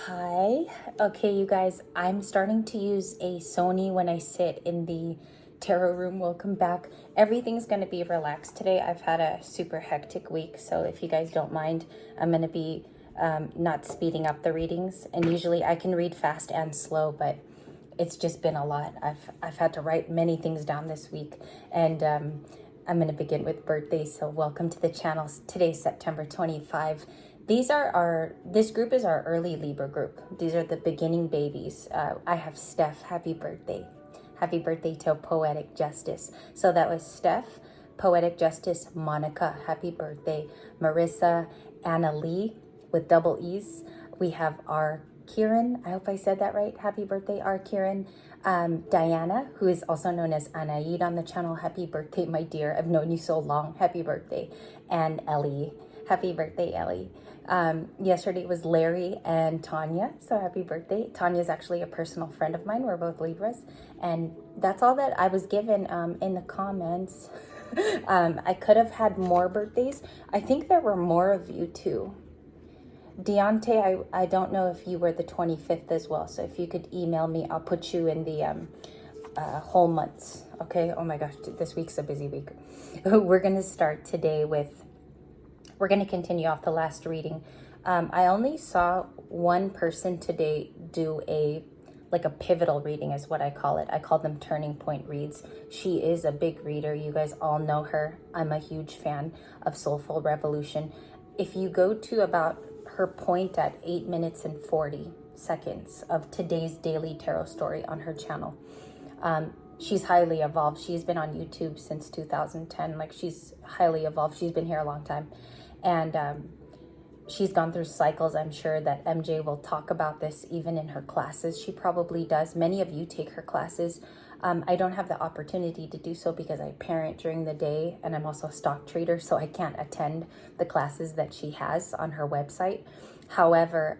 Hi. Okay, you guys, I'm starting to use a Sony when I sit in the tarot room. Welcome back. Everything's going to be relaxed today. I've had a super hectic week, so if you guys don't mind, I'm going to be not speeding up the readings. And usually I can read fast and slow, but it's just been a lot. I've had to write many things down this week, and I'm going to begin with birthdays. So welcome to the channel. Today's September 25. This group is our early Libra group. These are the beginning babies. I have Steph. Happy birthday. Happy birthday to Poetic Justice. So that was Steph, Poetic Justice, Monica. Happy birthday. Marissa, Anna Lee with double E's. We have our Kieran. I hope I said that right. Happy birthday, our Kieran. Diana, who is also known as Anaid on the channel. Happy birthday, my dear. I've known you so long. Happy birthday. And Ellie. Happy birthday, Ellie. Yesterday was Larry and Tanya, so happy birthday. Tanya is actually a personal friend of mine. We're both Libras, and that's all that I was given in the comments. I could have had more birthdays. I think there were more of you too. Deontay, I don't know if you were the 25th as well, so if you could email me, I'll put you in the whole months, okay? Oh my gosh, this week's a busy week. We're going to start today with, we're going to continue off the last reading. I only saw one person today do a pivotal reading is what I call it. I call them turning point reads. She is a big reader. You guys all know her. I'm a huge fan of Soulful Revolution. If you go to about her point at 8 minutes and 40 seconds of today's daily tarot story on her channel, she's highly evolved. She's been on YouTube since 2010. Like, she's highly evolved. She's been here a long time. And she's gone through cycles. I'm sure that MJ will talk about this even in her classes. She probably does. Many of you take her classes. I don't have the opportunity to do so because I parent during the day, and I'm also a stock trader, so I can't attend the classes that she has on her website. However,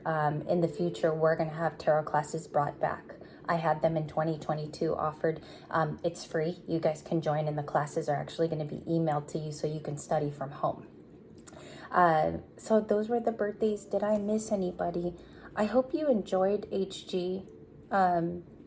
in the future, we're going to have tarot classes brought back. I had them in 2022 offered. It's free. You guys can join, and the classes are actually going to be emailed to you so you can study from home. So those were the birthdays. Did I miss anybody? I hope you enjoyed HG.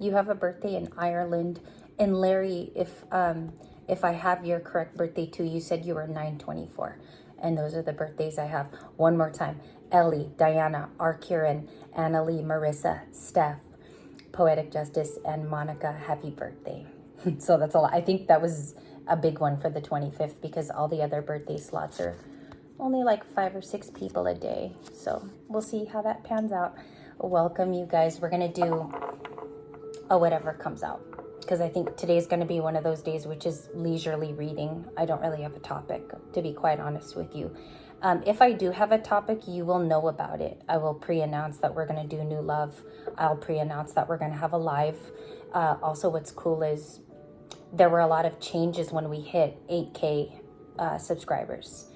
You have a birthday in Ireland. And Larry, if I have your correct birthday too, you said you were 9/24. And those are the birthdays I have. One more time. Ellie, Diana, R. Kieran, Annalie, Marissa, Steph, Poetic Justice, and Monica. Happy birthday. So that's a lot. I think that was a big one for the 25th because all the other birthday slots are only like 5 or 6 people a day. So we'll see how that pans out. Welcome, you guys. We're going to do whatever comes out, because I think today's going to be one of those days which is leisurely reading. I don't really have a topic, to be quite honest with you. If I do have a topic, you will know about it. I will pre-announce that we're going to do New Love. I'll pre-announce that we're going to have a live. Also, what's cool is there were a lot of changes when we hit 8K subscribers.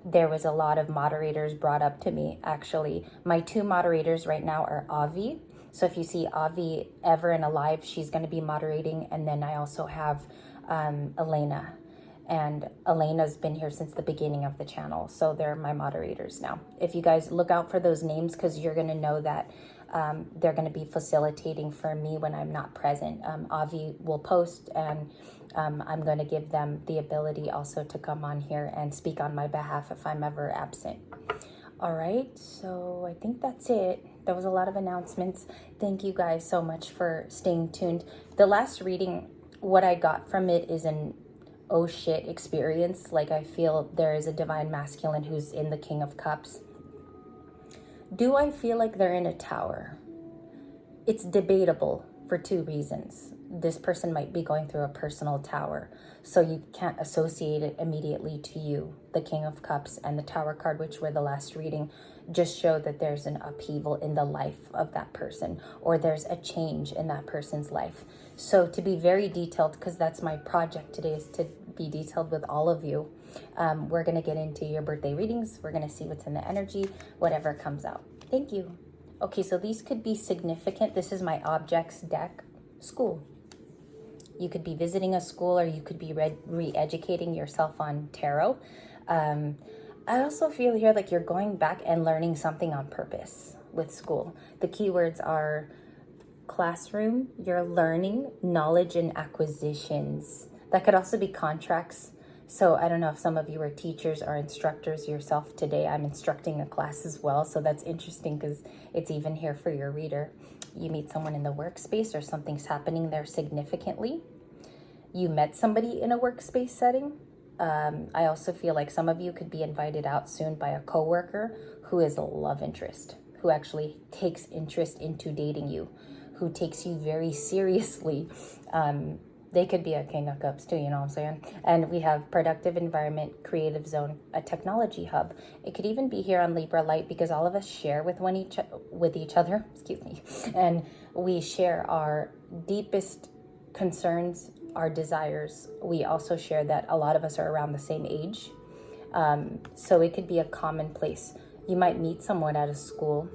There was a lot of moderators brought up to me, actually. My 2 moderators right now are Avi. So if you see Avi ever in a live, she's going to be moderating. And then I also have Elena. And Elena's been here since the beginning of the channel. So they're my moderators now. If you guys look out for those names, because you're going to know that they're going to be facilitating for me when I'm not present. Avi will post, and I'm going to give them the ability also to come on here and speak on my behalf if I'm ever absent. All right, so I think that's it. There was a lot of announcements. Thank you guys so much for staying tuned. The last reading, what I got from it is an oh shit experience. Like, I feel there is a divine masculine who's in the King of Cups. Do I feel like they're in a tower? It's debatable for 2 reasons. This person might be going through a personal tower, so you can't associate it immediately to you. The King of Cups and the Tower card, which were the last reading, just show that there's an upheaval in the life of that person, or there's a change in that person's life. So to be very detailed, because that's my project today, is to be detailed with all of you. We're going to get into your birthday readings. We're going to see what's in the energy, whatever comes out. Thank you. Okay, so these could be significant. This is my objects deck. School. You could be visiting a school, or you could be re-educating yourself on tarot. I also feel here like you're going back and learning something on purpose. with school. The keywords are classroom, you're learning, knowledge, and acquisitions. That could also be contracts. So I don't know if some of you are teachers or instructors yourself today. I'm instructing a class as well. So that's interesting because it's even here for your reader. You meet someone in the workspace or something's happening there significantly. You met somebody in a workspace setting. I also feel like some of you could be invited out soon by a coworker who is a love interest, who actually takes interest into dating you, who takes you very seriously. They could be a King of Cups too, you know what I'm saying? And we have productive environment, creative zone, a technology hub. It could even be here on Libra Light because all of us share with each other, excuse me, and we share our deepest concerns, our desires. We also share that a lot of us are around the same age. So it could be a common place. You might meet someone at a school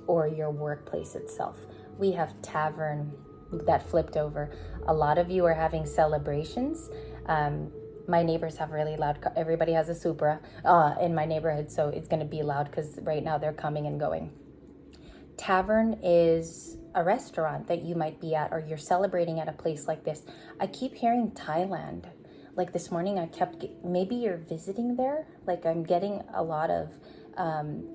or your workplace itself. We have tavern that flipped over. A lot of you are having celebrations. My neighbors have really loud, everybody has a Supra in my neighborhood, so it's going to be loud because right now they're coming and going. Tavern is a restaurant that you might be at, or you're celebrating at a place like this. I keep hearing Thailand. Like this morning, maybe you're visiting there. Like I'm getting a lot of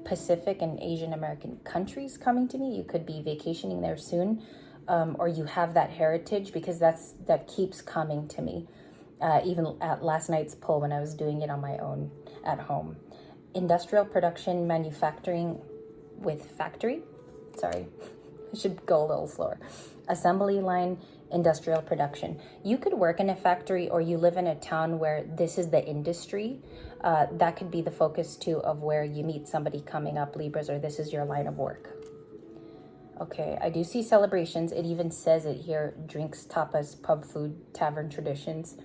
Pacific and Asian American countries coming to me. You could be vacationing there soon. Or you have that heritage, because that keeps coming to me. Even at last night's poll when I was doing it on my own at home. Industrial production, manufacturing with factory. Sorry, I should go a little slower. Assembly line, industrial production. You could work in a factory, or you live in a town where this is the industry. That could be the focus too of where you meet somebody coming up, Libras, or this is your line of work. Okay, I do see celebrations. It even says it here, drinks, tapas, pub food, tavern traditions.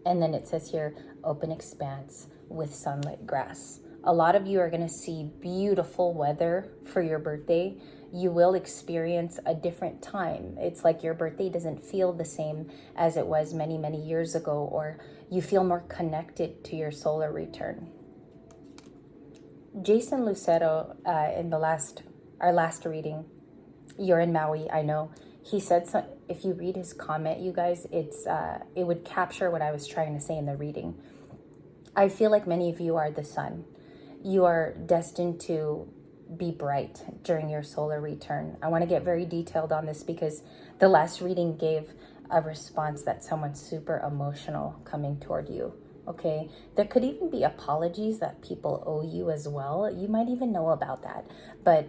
And then it says here, open expanse with sunlit grass. A lot of you are going to see beautiful weather for your birthday. You will experience a different time. It's like your birthday doesn't feel the same as it was many, many years ago, or you feel more connected to your solar return. Jason Lucero, in our last reading, you're in Maui, I know. He said, so, if you read his comment, you guys, it would capture what I was trying to say in the reading. I feel like many of you are the sun. You are destined to be bright during your solar return. I want to get very detailed on this because the last reading gave a response that someone's super emotional coming toward you. Okay, there could even be apologies that people owe you as well. You might even know about that. But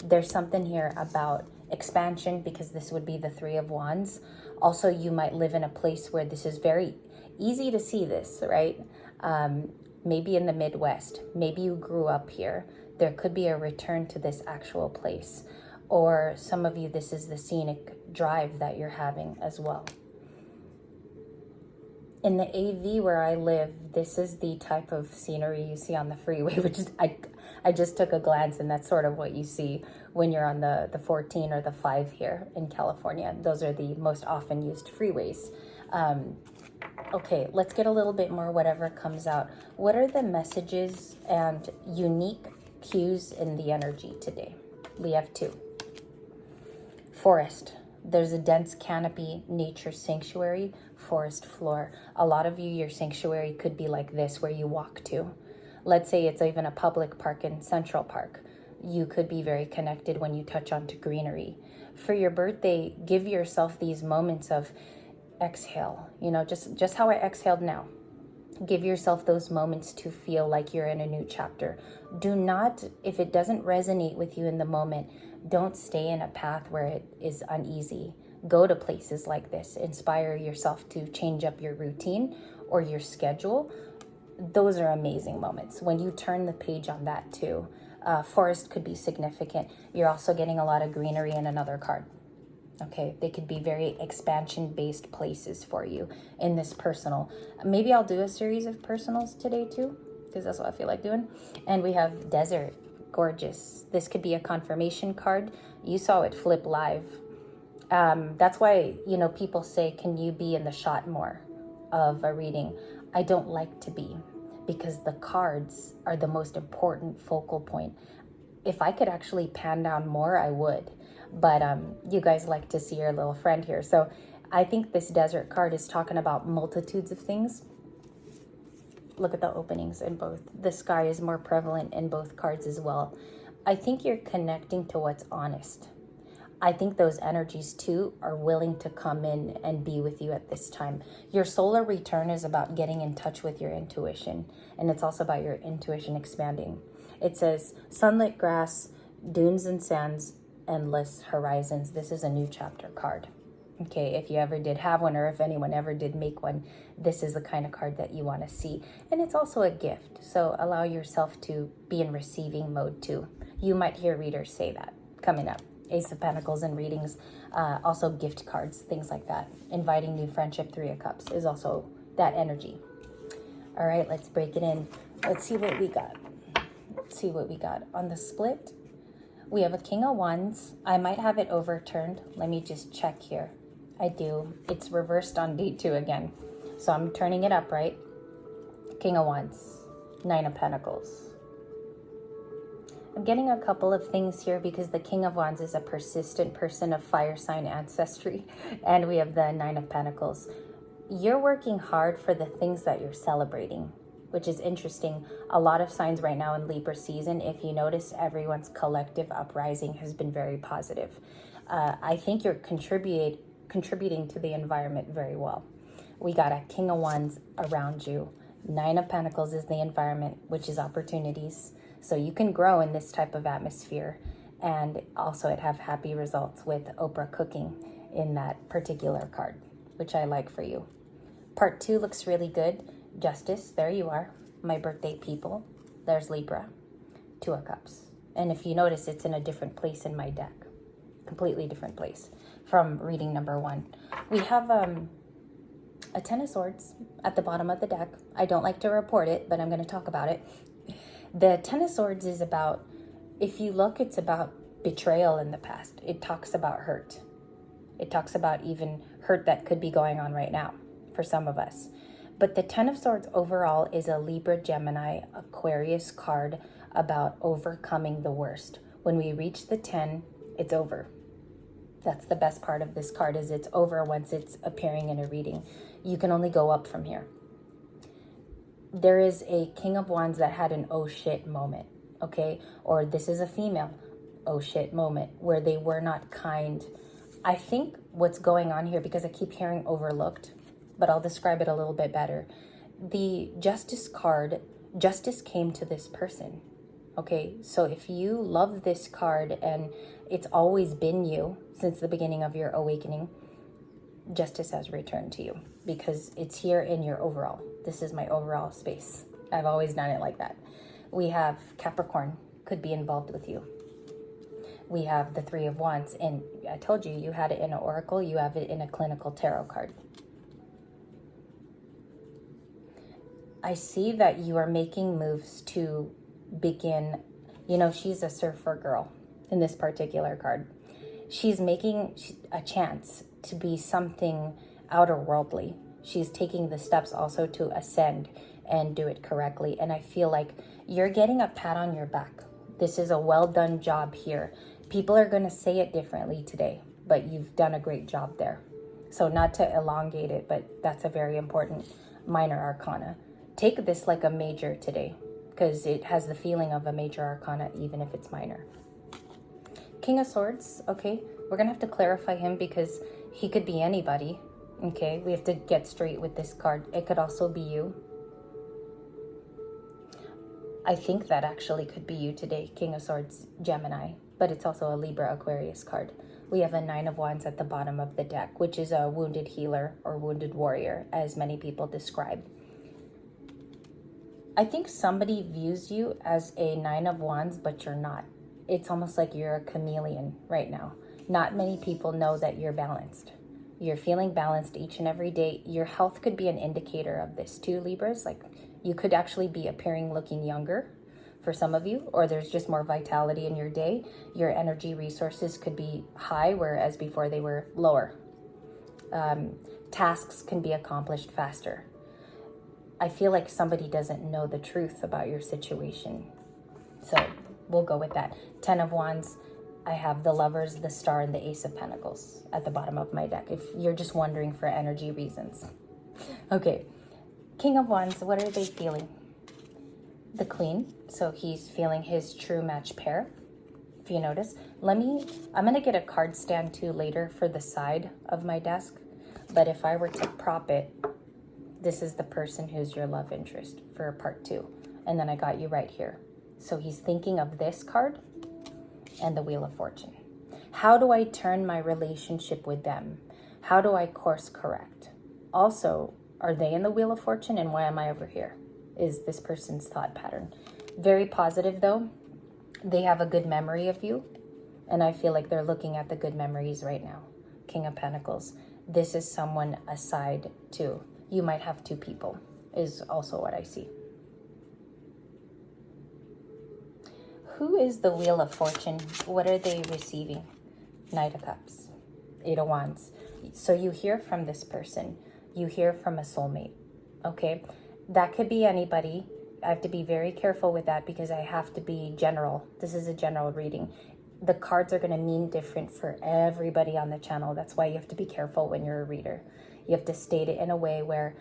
there's something here about expansion, because this would be the Three of Wands. Also, you might live in a place where this is very easy to see this, right? Maybe in the Midwest. Maybe you grew up here. There could be a return to this actual place. Or some of you, this is the scenic drive that you're having as well. In the AV where I live, this is the type of scenery you see on the freeway, which is, I just took a glance, and that's sort of what you see when you're on the 14 or the 5 here in California. Those are the most often used freeways. Okay, let's get a little bit more whatever comes out. What are the messages and unique cues in the energy today? We have 2. Forest. There's a dense canopy, nature sanctuary, forest floor. A lot of you, your sanctuary could be like this, where you walk to. Let's say it's even a public park in Central Park. You could be very connected when you touch onto greenery. For your birthday, give yourself these moments of exhale. You know, just how I exhaled now. Give yourself those moments to feel like you're in a new chapter. Do not, if it doesn't resonate with you in the moment, don't stay in a path where it is uneasy. Go to places like this. Inspire yourself to change up your routine or your schedule. Those are amazing moments. When you turn the page on that too, forest could be significant. You're also getting a lot of greenery in another card. Okay, they could be very expansion-based places for you in this personal. Maybe I'll do a series of personals today too, because that's what I feel like doing. And we have desert. Gorgeous. This could be a confirmation card. You saw it flip live. That's why, you know, people say, can you be in the shot more of a reading? I don't like to be, because the cards are the most important focal point. If I could actually pan down more, I would. But you guys like to see your little friend here. So I think this desert card is talking about multitudes of things. Look at the openings in both. The sky is more prevalent in both cards as well. I think you're connecting to what's honest. I think those energies too are willing to come in and be with you at this time. Your solar return is about getting in touch with your intuition, and it's also about your intuition expanding. It says sunlit grass, dunes and sands, endless horizons. This is a new chapter card. Okay, if you ever did have one, or if anyone ever did make one, this is the kind of card that you want to see. And it's also a gift, so allow yourself to be in receiving mode too. You might hear readers say that coming up. Ace of Pentacles and readings, also gift cards, things like that. Inviting new friendship, Three of Cups is also that energy. All right, let's break it in. Let's see what we got. Let's see what we got. On the split, we have a King of Wands. I might have it overturned. Let me just check here. I do. It's reversed on D2 again. So I'm turning it up, right? King of Wands, Nine of Pentacles. I'm getting a couple of things here because the King of Wands is a persistent person of fire sign ancestry. And we have the Nine of Pentacles. You're working hard for the things that you're celebrating, which is interesting. A lot of signs right now in Libra season, if you notice, everyone's collective uprising has been very positive. I think you're contributing to the environment very well. We got a King of Wands around you. Nine of Pentacles is the environment, which is opportunities. So you can grow in this type of atmosphere. And also it have happy results with Oprah cooking in that particular card, which I like for you. Part 2 looks really good. Justice, there you are. My birthday people. There's Libra. Two of Cups. And if you notice, it's in a different place in my deck. Completely different place from reading number 1. We have a Ten of Swords at the bottom of the deck. I don't like to report it, but I'm going to talk about it. The Ten of Swords is about, if you look, it's about betrayal in the past. It talks about hurt. It talks about even hurt that could be going on right now for some of us. But the Ten of Swords overall is a Libra, Gemini, Aquarius card about overcoming the worst. When we reach the 10, it's over. That's the best part of this card, is it's over once it's appearing in a reading. You can only go up from here. There is a King of Wands that had an oh shit moment, okay? Or this is a female oh shit moment where they were not kind. I think what's going on here, because I keep hearing overlooked, but I'll describe it a little bit better. The Justice card, justice came to this person, okay? So if you love this card and it's always been you since the beginning of your awakening, justice has returned to you because it's here in your overall. This is my overall space. I've always done it like that. We have Capricorn could be involved with you. We have the Three of Wands, and I told you, you had it in an oracle, you have it in a clinical tarot card. I see that you are making moves to begin, you know, she's a surfer girl in this particular card. She's making a chance to be something outer worldly. She's taking the steps also to ascend and do it correctly. And I feel like you're getting a pat on your back. This is a well done job here. People are going to say it differently today, but you've done a great job there. So not to elongate it, but that's a very important minor arcana. Take this like a major today, because it has the feeling of a major arcana, even if it's minor. King of Swords, okay, we're going to have to clarify him because he could be anybody, okay? We have to get straight with this card. It could also be you. I think that actually could be you today, King of Swords, Gemini, but it's also a Libra Aquarius card. We have a Nine of Wands at the bottom of the deck, which is a wounded healer or wounded warrior, as many people describe. I think somebody views you as a Nine of Wands, but you're not. It's almost like you're a chameleon right now. Not many people know that you're balanced. You're feeling balanced each and every day. Your health could be an indicator of this too, Libras. Like you could actually be appearing looking younger for some of you, or there's just more vitality in your day. Your energy resources could be high, whereas before they were lower. Tasks can be accomplished faster. I feel like somebody doesn't know the truth about your situation. So we'll go with that. 10 of Wands, I have the Lovers, the Star, and the Ace of Pentacles at the bottom of my deck, if you're just wondering for energy reasons. Okay, King of Wands, what are they feeling? The Queen, so he's feeling his true match pair. If you notice, I'm going to get a card stand too later for the side of my desk, but if I were to prop it, this is the person who's your love interest for part 2. And then I got you right here. So he's thinking of this card and the Wheel of Fortune. How do I turn my relationship with them? How do I course correct? Also, are they in the Wheel of Fortune, and why am I over here? Is this person's thought pattern. Very positive though. They have a good memory of you, and I feel like they're looking at the good memories right now. King of Pentacles. This is someone aside too. You might have 2 people, is also what I see. Who is the Wheel of Fortune? What are they receiving? Knight of Cups, 8 of Wands. So you hear from this person. You hear from a soulmate, okay? That could be anybody. I have to be very careful with that because I have to be general. This is a general reading. The cards are going to mean different for everybody on the channel. That's why you have to be careful when you're a reader. You have to state it in a way where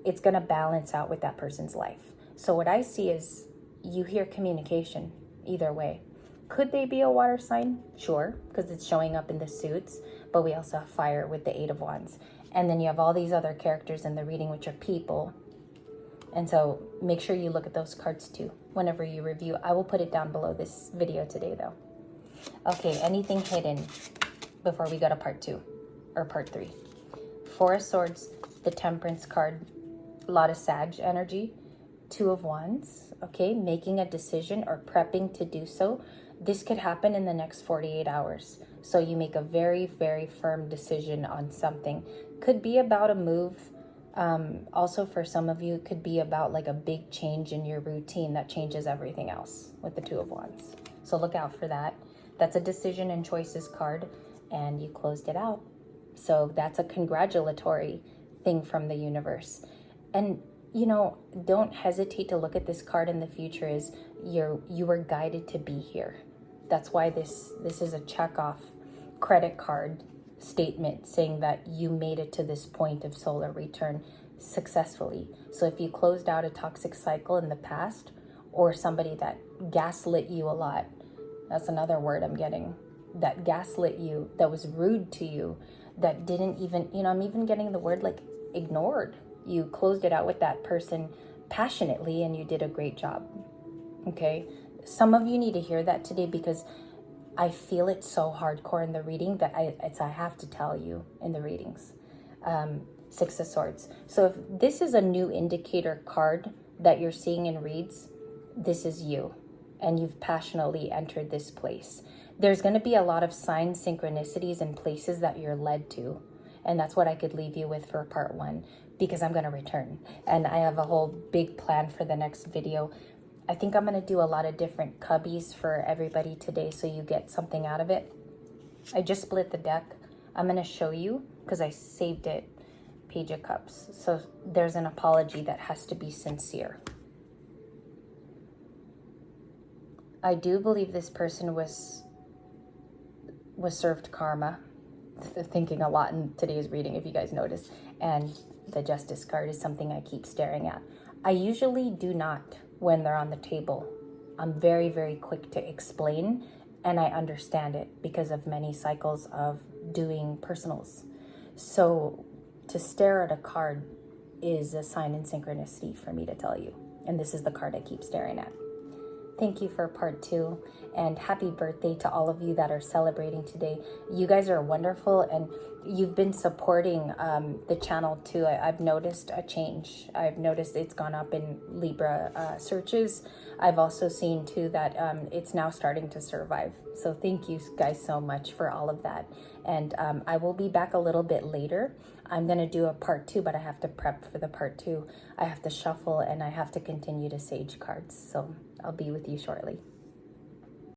it's going to balance out with that person's life. So what I see is you hear communication either way. Could they be a water sign? Sure, because it's showing up in the suits. But we also have fire with the 8 of Wands. And then you have all these other characters in the reading, which are people. And so make sure you look at those cards too whenever you review. I will put it down below this video today though. Okay, anything hidden before we go to part 2 or part 3? 4 of Swords, the Temperance card, a lot of Sag energy. 2 of Wands, okay, making a decision or prepping to do so. This could happen in the next 48 hours. So you make a very, very firm decision on something. Could be about a move. Also for some of you, it could be about like a big change in your routine that changes everything else with the 2 of Wands. So look out for that. That's a decision and choices card, and you closed it out. So that's a congratulatory thing from the universe. And you know, don't hesitate to look at this card in the future as you were guided to be here. That's why this is a check-off credit card statement saying that you made it to this point of solar return successfully. So if you closed out a toxic cycle in the past, or somebody that gaslit you a lot, that's another word I'm getting, that gaslit you, that was rude to you, that didn't even, you know, I'm even getting the word like ignored. You closed it out with that person passionately and you did a great job. Okay? Some of you need to hear that today because I feel it so hardcore in the reading that I have to tell you in the readings. 6 of Swords. So if this is a new indicator card that you're seeing in reads, this is you. And you've passionately entered this place. There's going to be a lot of signs, synchronicities, and places that you're led to. And that's what I could leave you with for part 1, because I'm going to return. And I have a whole big plan for the next video. I think I'm going to do a lot of different cubbies for everybody today so you get something out of it. I just split the deck. I'm going to show you because I saved it. Page of Cups. So there's an apology that has to be sincere. I do believe this person was served karma. Thinking a lot in today's reading, if you guys notice. And the Justice card is something I keep staring at. I usually do not when they're on the table. I'm very, very quick to explain, and I understand it because of many cycles of doing personals. So to stare at a card is a sign in synchronicity for me to tell you. And this is the card I keep staring at. Thank you for part 2, and happy birthday to all of you that are celebrating today. You guys are wonderful, and you've been supporting the channel too. I've noticed a change. I've noticed it's gone up in Libra searches. I've also seen too that it's now starting to survive. So thank you guys so much for all of that. And I will be back a little bit later. I'm going to do a part 2, but I have to prep for the part 2. I have to shuffle and I have to continue to sage cards. So I'll be with you shortly.